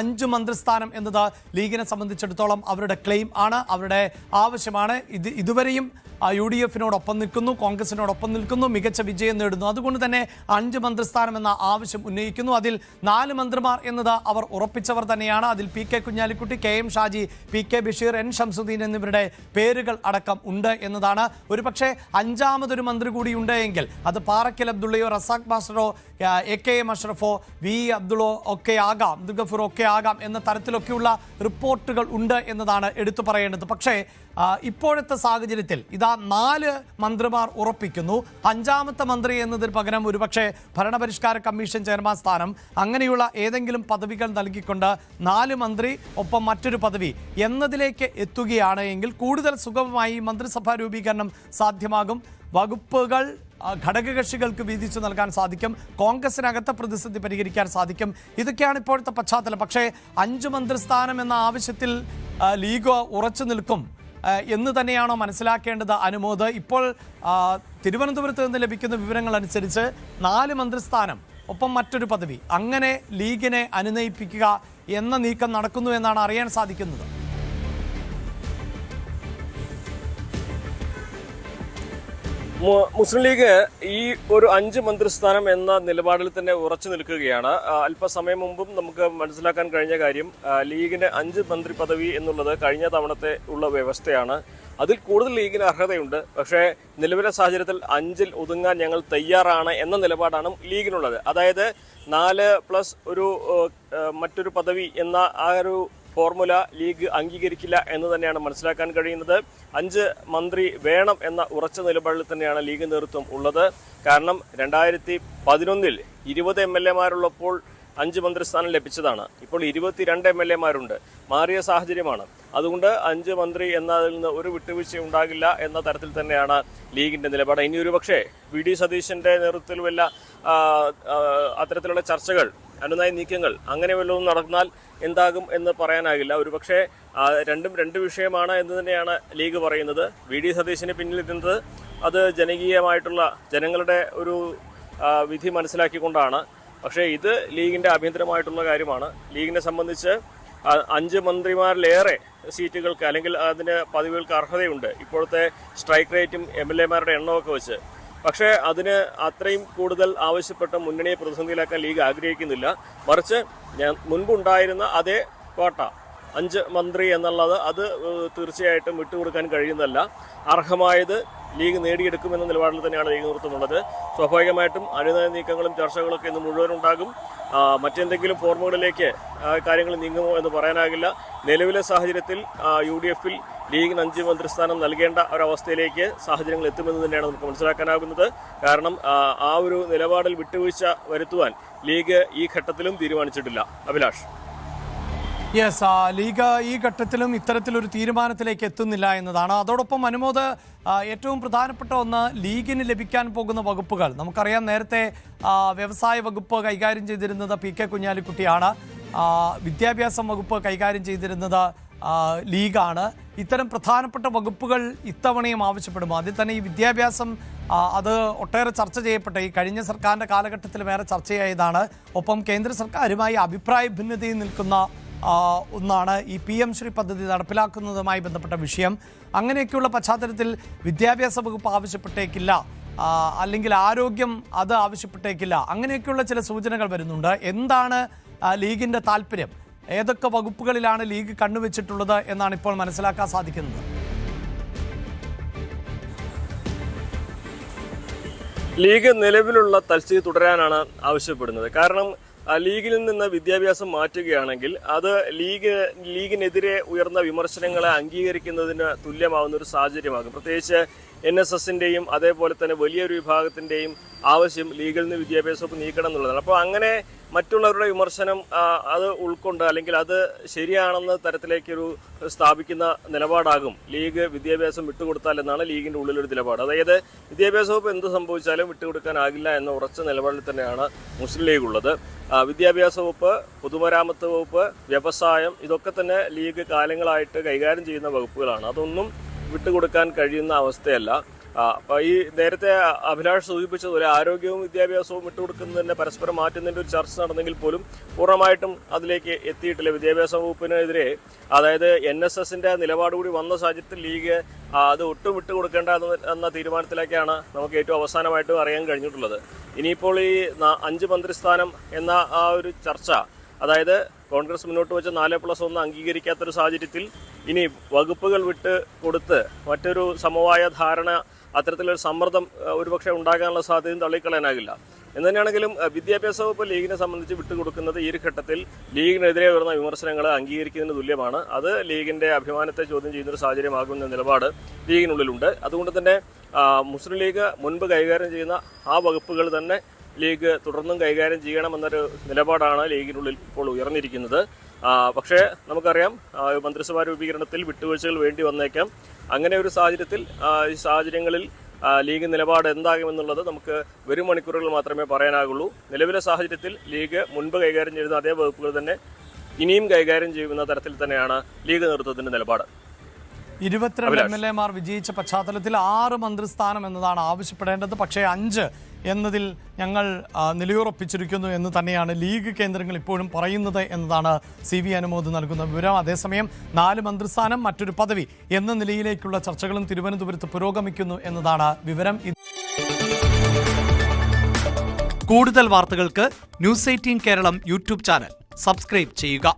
5 മന്ത്രിസ്ഥാനം എന്നത് ലീഗിനെ സംബന്ധിച്ചിടത്തോളം അവരുടെ ക്ലെയിം ആണ്, അവരുടെ ആവശ്യമാണ്. ഇതുവരെയും UDF-നോടൊപ്പം നിൽക്കുന്നു, കോൺഗ്രസിനോടൊപ്പം നിൽക്കുന്നു, മികച്ച വിജയം നേടുന്നു. അതുകൊണ്ട് തന്നെ 5 മന്ത്രിസ്ഥാനം എന്ന ആവശ്യം ഉന്നയിക്കുന്നു. അതിൽ 4 മന്ത്രിമാർ എന്നത് അവർ ഉറപ്പിച്ചവർ തന്നെയാണ്. അതിൽ PK Kunhalikutty, KM Shaji, PK Basheer, N Shamsuddin എന്നിവരുടെ പേരുകൾ അടക്കം ഉണ്ട് എന്നതാണ്. ഒരുപക്ഷെ 5ാമതൊരു മന്ത്രി കൂടി ഉണ്ട് എങ്കിൽ അത് പാറക്കൽ അബ്ദുള്ളയോ റസാഖ് മാസ്റ്ററോ AKM അഷ്റഫോ VE അബ്ദുള്ളോ ഒക്കെ ആകാം, ദുർഗഫൂർ ഒക്കെ ആകാം എന്ന തരത്തിലൊക്കെയുള്ള റിപ്പോർട്ടുകൾ ഉണ്ട് എന്നതാണ് എടുത്തു പറയേണ്ടത്. പക്ഷേ ഇപ്പോഴത്തെ സാഹചര്യത്തിൽ ഇതാ 4 മന്ത്രിമാർ ഉറപ്പിക്കുന്നു. 5ാമത്തെ മന്ത്രി എന്നതിന് പകരം ഒരുപക്ഷെ ഭരണപരിഷ്കാര കമ്മീഷൻ ചെയർമാൻ സ്ഥാനം അങ്ങനെയുള്ള ഏതെങ്കിലും പദവികൾ നൽകിക്കൊണ്ട് 4 മന്ത്രി ഒപ്പം മറ്റൊരു പദവി എന്നതിലേക്ക് എത്തുകയാണ് എങ്കിൽ കൂടുതൽ സുഗമമായി മന്ത്രിസഭാ രൂപീകരണം സാധ്യമാകും. വകുപ്പുകൾ ഘടകകക്ഷികൾക്ക് വീതിച്ചു നൽകാൻ സാധിക്കും. കോൺഗ്രസിനകത്തെ പ്രതിസന്ധി പരിഹരിക്കാൻ സാധിക്കും. ഇതൊക്കെയാണ് ഇപ്പോഴത്തെ പശ്ചാത്തലം. പക്ഷേ 5 മന്ത്രിസ്ഥാനം എന്ന ആവശ്യത്തിൽ ലീഗ് ഉറച്ചു നിൽക്കും എന്ന് തന്നെയാണോ മനസ്സിലാക്കേണ്ടത് അനുമോദ്? ഇപ്പോൾ തിരുവനന്തപുരത്ത് നിന്ന് ലഭിക്കുന്ന വിവരങ്ങൾ അനുസരിച്ച് 4 മന്ത്രിസ്ഥാനം ഒപ്പം മറ്റൊരു പദവി അങ്ങനെ ലീഗിനെ അനുനയിപ്പിക്കുക എന്ന നീക്കം നടക്കുന്നു എന്നാണ് അറിയാൻ സാധിക്കുന്നത്. മുസ്ലിം ലീഗ് ഈ ഒരു 5 മന്ത്രിസ്ഥാനം എന്ന നിലപാടിൽ തന്നെ ഉറച്ചു നിൽക്കുകയാണ്. അല്പസമയം മുമ്പും നമുക്ക് മനസ്സിലാക്കാൻ കഴിഞ്ഞ കാര്യം ലീഗിന് 5 മന്ത്രി പദവി എന്നുള്ളത് കഴിഞ്ഞ തവണത്തെ ഉള്ള വ്യവസ്ഥയാണ്. അതിൽ കൂടുതൽ ലീഗിന് അർഹതയുണ്ട്. പക്ഷേ നിലവിലെ സാഹചര്യത്തിൽ 5-ൽ ഒതുങ്ങാൻ ഞങ്ങൾ തയ്യാറാണ് എന്ന നിലപാടാണ് ലീഗിനുള്ളത്. അതായത് 4+ മറ്റൊരു പദവി എന്ന ആ ഒരു ഫോർമുല ലീഗ് അംഗീകരിക്കില്ല എന്ന് തന്നെയാണ് മനസ്സിലാക്കാൻ കഴിയുന്നത്. 5 മന്ത്രി വേണം എന്ന ഉറച്ച നിലപാടിൽ തന്നെയാണ് ലീഗ് നേതൃത്വം ഉള്ളത്. കാരണം 2011-ൽ 20 MLA-മാരുള്ളപ്പോൾ 5 മന്ത്രിസ്ഥാനം ലഭിച്ചതാണ്. ഇപ്പോൾ 22 MLA-മാരുണ്ട്. മാറിയ സാഹചര്യമാണ്. അതുകൊണ്ട് 5 മന്ത്രി എന്നതിൽ നിന്ന് ഒരു വിട്ടുവീഴ്ച ഉണ്ടാകില്ല എന്ന തരത്തിൽ തന്നെയാണ് ലീഗിന്റെ നിലപാട്. ഇനി ഒരു പക്ഷേ VD സതീശന്റെ നേതൃത്വത്തിൽ വല്ല അത്തരത്തിലുള്ള ചർച്ചകൾ, അനുനയ നീക്കങ്ങൾ അങ്ങനെ വല്ലതും നടന്നാൽ എന്താകും എന്ന് പറയാനാകില്ല. ഒരുപക്ഷെ രണ്ടും 2 വിഷയമാണ് എന്ന് തന്നെയാണ് ലീഗ് പറയുന്നത്. VD സതീശന് പിന്നിലിരുന്നത് അത് ജനകീയമായിട്ടുള്ള ജനങ്ങളുടെ ഒരു വിധി മനസ്സിലാക്കിക്കൊണ്ടാണ്. പക്ഷേ ഇത് ലീഗിന്റെ ആഭ്യന്തരമായിട്ടുള്ള കാര്യമാണ്. ലീഗിനെ സംബന്ധിച്ച് 5 മന്ത്രിമാരിലേറെ സീറ്റുകൾക്ക് അല്ലെങ്കിൽ അതിന് പദവികൾക്ക് അർഹതയുണ്ട് ഇപ്പോഴത്തെ സ്ട്രൈക്ക് റേറ്റും MLA-മാരുടെ എണ്ണമൊക്കെ വെച്ച്. പക്ഷേ അതിന് അത്രയും കൂടുതൽ ആവശ്യപ്പെട്ട മുന്നണിയെ പ്രതിസന്ധിയിലാക്കാൻ ലീഗ് ആഗ്രഹിക്കുന്നില്ല. മറിച്ച് മുൻപുണ്ടായിരുന്ന അതേ കോട്ട 5 മന്ത്രി എന്നുള്ളത് അത് തീർച്ചയായിട്ടും വിട്ടുകൊടുക്കാൻ കഴിയുന്നതല്ല. അർഹമായത് ലീഗ് നേടിയെടുക്കുമെന്ന നിലപാടിൽ തന്നെയാണ് ലീഗ് നേതൃത്വമുള്ളത്. സ്വാഭാവികമായിട്ടും അനുനയ നീക്കങ്ങളും ചർച്ചകളൊക്കെ ഇന്ന് മുഴുവൻ ഉണ്ടാകും. മറ്റെന്തെങ്കിലും ഫോർമുകളിലേക്ക് കാര്യങ്ങൾ നീങ്ങുമോ എന്ന് പറയാനാകില്ല. നിലവിലെ സാഹചര്യത്തിൽ UDF-ൽ ലീഗിന് 5 മന്ത്രിസ്ഥാനം നൽകേണ്ട ഒരവസ്ഥയിലേക്ക് സാഹചര്യങ്ങൾ എത്തുമെന്ന് തന്നെയാണ് നമുക്ക് മനസ്സിലാക്കാനാകുന്നത്. കാരണം ആ ഒരു നിലപാടിൽ വിട്ടുവീഴ്ച വരുത്തുവാൻ ലീഗ് ഈ ഘട്ടത്തിലും തീരുമാനിച്ചിട്ടില്ല. അഭിലാഷ്. യെസ്, ലീഗ് ഈ ഘട്ടത്തിലും ഇത്തരത്തിലൊരു തീരുമാനത്തിലേക്ക് എത്തുന്നില്ല എന്നതാണ്. അതോടൊപ്പം അനുമോദ്, ഏറ്റവും പ്രധാനപ്പെട്ട ഒന്ന് ലീഗിന് ലഭിക്കാൻ പോകുന്ന വകുപ്പുകൾ നമുക്കറിയാം. നേരത്തെ വ്യവസായ വകുപ്പ് കൈകാര്യം ചെയ്തിരുന്നത് PK കുഞ്ഞാലിക്കുട്ടിയാണ്. വിദ്യാഭ്യാസം വകുപ്പ് കൈകാര്യം ചെയ്തിരുന്നത് ലീഗാണ്. ഇത്തരം പ്രധാനപ്പെട്ട വകുപ്പുകൾ ഇത്തവണയും ആവശ്യപ്പെടുമോ? അതിൽ തന്നെ ഈ വിദ്യാഭ്യാസം അത് ഒട്ടേറെ ചർച്ച ചെയ്യപ്പെട്ട ഈ കഴിഞ്ഞ സർക്കാരിൻ്റെ കാലഘട്ടത്തിൽ വേറെ ചർച്ചയായതാണ്. ഒപ്പം കേന്ദ്ര സർക്കാരുമായി അഭിപ്രായ ഭിന്നതയിൽ നിൽക്കുന്ന ഒന്നാണ് ഈ PM ശ്രീ പദ്ധതി നടപ്പിലാക്കുന്നതുമായി ബന്ധപ്പെട്ട വിഷയം. അങ്ങനെയൊക്കെയുള്ള പശ്ചാത്തലത്തിൽ വിദ്യാഭ്യാസ വകുപ്പ് ആവശ്യപ്പെട്ടേക്കില്ല, അല്ലെങ്കിൽ ആരോഗ്യം അത് ആവശ്യപ്പെട്ടേക്കില്ല, അങ്ങനെയൊക്കെയുള്ള ചില സൂചനകൾ വരുന്നുണ്ട്. എന്താണ് ലീഗിൻ്റെ താല്പര്യം? ഏതൊക്കെ വകുപ്പുകളിലാണ് ലീഗ് കണ്ണുവെച്ചിട്ടുള്ളത് എന്നാണ് ഇപ്പോൾ മനസ്സിലാക്കാൻ സാധിക്കുന്നത്? ലീഗ് നിലവിലുള്ള തൽസ്ഥിതി തുടരാനാണ് ആവശ്യപ്പെടുന്നത്. കാരണം ലീഗിൽ നിന്ന് വിദ്യാഭ്യാസം മാറ്റുകയാണെങ്കിൽ അത് ലീഗിനെതിരെ ഉയർന്ന വിമർശനങ്ങളെ അംഗീകരിക്കുന്നതിന് തുല്യമാവുന്ന ഒരു സാഹചര്യമാകും. പ്രത്യേകിച്ച് NSS-ൻ്റെയും അതേപോലെ തന്നെ വലിയൊരു വിഭാഗത്തിൻ്റെയും ആവശ്യം ലീഗിൽ നിന്ന് വിദ്യാഭ്യാസ വകുപ്പ് നീക്കണം എന്നുള്ളതാണ്. അപ്പോൾ അങ്ങനെ മറ്റുള്ളവരുടെ വിമർശനം അത് ഉൾക്കൊണ്ട് അല്ലെങ്കിൽ അത് ശരിയാണെന്ന തരത്തിലേക്കൊരു സ്ഥാപിക്കുന്ന നിലപാടാകും ലീഗ് വിദ്യാഭ്യാസം വിട്ടുകൊടുത്താൽ എന്നാണ് ലീഗിൻ്റെ ഉള്ളിലൊരു നിലപാട്. അതായത് വിദ്യാഭ്യാസ വകുപ്പ് എന്ത് സംഭവിച്ചാലും വിട്ടുകൊടുക്കാനാകില്ല എന്ന ഉറച്ച നിലപാടിൽ തന്നെയാണ് മുസ്ലിം ലീഗ് ഉള്ളത്. വിദ്യാഭ്യാസ വകുപ്പ്, പൊതുമരാമത്ത് വകുപ്പ്, വ്യവസായം, ഇതൊക്കെ തന്നെ ലീഗ് കാലങ്ങളായിട്ട് കൈകാര്യം ചെയ്യുന്ന വകുപ്പുകളാണ്. അതൊന്നും വിട്ടുകൊടുക്കാൻ കഴിയുന്ന അവസ്ഥയല്ല. അപ്പോൾ ഈ നേരത്തെ അഭിലാഷ് സൂചിപ്പിച്ചതുപോലെ ആരോഗ്യവും വിദ്യാഭ്യാസവും വിട്ടുകൊടുക്കുന്നതിൻ്റെ പരസ്പരം മാറ്റുന്നതിൻ്റെ ഒരു ചർച്ച നടന്നെങ്കിൽ പോലും പൂർണ്ണമായിട്ടും അതിലേക്ക് എത്തിയിട്ടില്ല. വിദ്യാഭ്യാസ വകുപ്പിനെതിരെ അതായത് NSSന്റെ നിലപാട് കൂടി വന്ന സാഹചര്യത്തിൽ ലീഗ് അത് ഒട്ടും വിട്ടുകൊടുക്കേണ്ട എന്ന തീരുമാനത്തിലേക്കാണ് നമുക്ക് ഏറ്റവും അവസാനമായിട്ടും അറിയാൻ കഴിഞ്ഞിട്ടുള്ളത്. ഇനിയിപ്പോൾ ഈ 5 മന്ത്രിസ്ഥാനം എന്ന ആ ഒരു ചർച്ച, അതായത് കോൺഗ്രസ് മുന്നോട്ട് വെച്ച 4+1 അംഗീകരിക്കാത്തൊരു സാഹചര്യത്തിൽ ഇനി വകുപ്പുകൾ വിട്ട് കൊടുത്ത് മറ്റൊരു സമവായ ധാരണ, അത്തരത്തിലൊരു സമ്മർദ്ദം ഒരുപക്ഷെ ഉണ്ടാകാനുള്ള സാധ്യതയും തള്ളിക്കളയാനാകില്ല. എന്ന് തന്നെയാണെങ്കിലും വിദ്യാഭ്യാസ വകുപ്പ് ലീഗിനെ സംബന്ധിച്ച് വിട്ടുകൊടുക്കുന്നത് ഈ ഒരു ഘട്ടത്തിൽ ലീഗിനെതിരെ വരുന്ന വിമർശനങ്ങളെ അംഗീകരിക്കുന്നതിന് തുല്യമാണ്. അത് ലീഗിന്റെ അഭിമാനത്തെ ചോദ്യം ചെയ്യുന്നൊരു സാഹചര്യമാകുന്ന നിലപാട് ലീഗിനുള്ളിലുണ്ട്. അതുകൊണ്ട് തന്നെ മുസ്ലിം ലീഗ് മുൻപ് കൈകാര്യം ചെയ്യുന്ന ആ വകുപ്പുകൾ തന്നെ ലീഗ് തുടർന്നും കൈകാര്യം ചെയ്യണമെന്നൊരു നിലപാടാണ് ലീഗിനുള്ളിൽ ഇപ്പോൾ ഉയർന്നിരിക്കുന്നത്. പക്ഷേ നമുക്കറിയാം, മന്ത്രിസഭാ രൂപീകരണത്തിൽ വിട്ടുവീഴ്ചകൾ വേണ്ടി വന്നേക്കാം. അങ്ങനെ ഒരു സാഹചര്യത്തിൽ ഈ സാഹചര്യങ്ങളിൽ ലീഗ് നിലപാട് എന്താകുമെന്നുള്ളത് നമുക്ക് വരും മണിക്കൂറുകൾ മാത്രമേ പറയാനാകുള്ളൂ. നിലവിലെ സാഹചര്യത്തിൽ ലീഗ് മുൻപ് കൈകാര്യം ചെയ്ത അതേ വകുപ്പുകൾ തന്നെ ഇനിയും കൈകാര്യം ചെയ്യുന്ന തരത്തിൽ തന്നെയാണ് ലീഗ് നേതൃത്വത്തിന്റെ നിലപാട്. 22 MLA-മാർ വിജയിച്ച പശ്ചാത്തലത്തിൽ 6 മന്ത്രിസ്ഥാനം എന്നതാണ് ആവശ്യപ്പെടേണ്ടത്. പക്ഷേ 5 എന്നതിൽ ഞങ്ങൾ നിലയുറപ്പിച്ചിരിക്കുന്നു എന്ന് തന്നെയാണ് ലീഗ് കേന്ദ്രങ്ങൾ ഇപ്പോഴും പറയുന്നത് എന്നതാണ് CV അനുമോദ് നൽകുന്ന വിവരം. അതേസമയം 4 മന്ത്രിസ്ഥാനം, മറ്റൊരു പദവി എന്ന നിലയിലേക്കുള്ള ചർച്ചകളും തിരുവനന്തപുരത്ത് പുരോഗമിക്കുന്നു എന്നതാണ് വിവരം. കൂടുതൽ വാർത്തകൾക്ക് News 18 Keralam YouTube channel subscribe ചെയ്യുക.